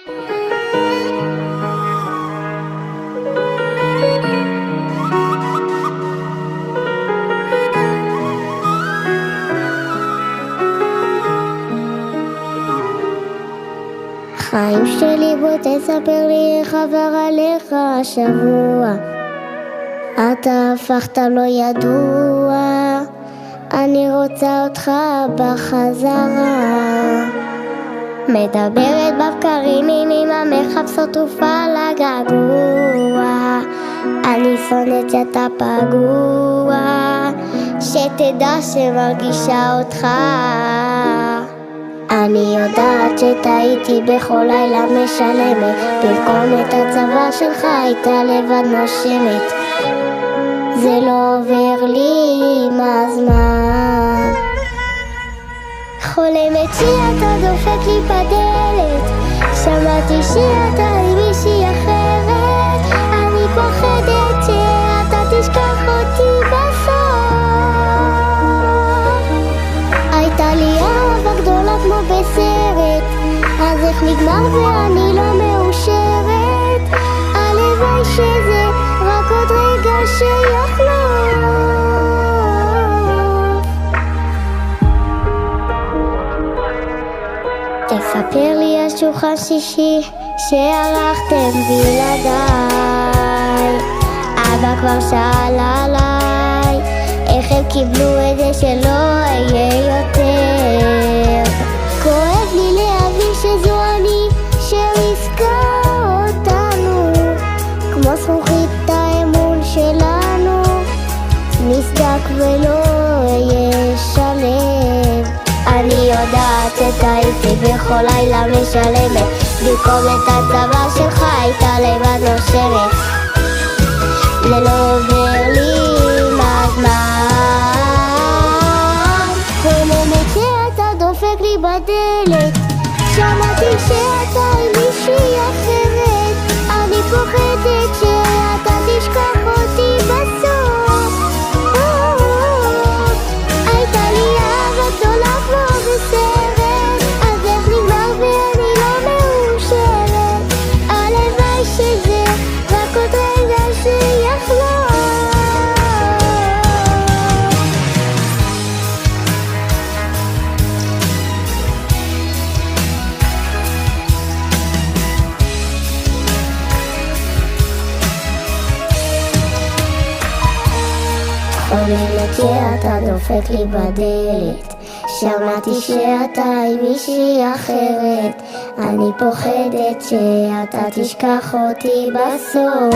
חיים שלי, בוא תספר לי איך עבר עליך השבוע. אתה הפכת לא ידוע, אני רוצה אותך בחזרה. מדברת בבקרים עם אמא, מחפשות תרופה לגעגוע. אני שונאת שאתה פגוע, שתדע שמרגישה אותך. אני יודעת שטעיתי בכל לילה משלמת, במקום את הצבא שלך הייתה לבד נושמת. זה לא עובר לי עם הזמן, חולמת שאתה דופק לי בדלת, שמעתי שאתה עם מישהי אחרת. אני פוחדת שאתה תשכח אותי בסוף. הייתה לי אהבה גדולה כמו בסרט, אז איך נגמר ואני לא מאושרת? הלוואי שזה רק עוד רגע שיחלוף. תספר לי על שולחן שישי שערכתם בלעדיי. אבא כבר שאל עליי איך הם קיבלו את זה שלא אהיה יותר. כואב לי להבין שזו אני שריסקה אותנו, כמו זכוכית האמון שלנו נסדק ולא אהיה שלם. אני יודעת שטעיתי בכל לילה משלמת, במקום את הצבא שלך הייתה לבד נושמת. זה לא עובר לי עם הזמן, חולמת שאתה דופק לי בדלת, שמעתי שאתה עם מישהי אחרת. אני פוחדת שאתה תשכח אותי בסוף. הייתה לי אהבה גדולה כמו בסרט, אז איך נגמר ואני לא מאושרת? הלוואי שזה רק עוד רגע שיחלוף. חולמת שאתה דופק לי בדלת, שמעתי שאתה עם מישהי אחרת. אני פוחדת שאתה תשכח אותי בסוף.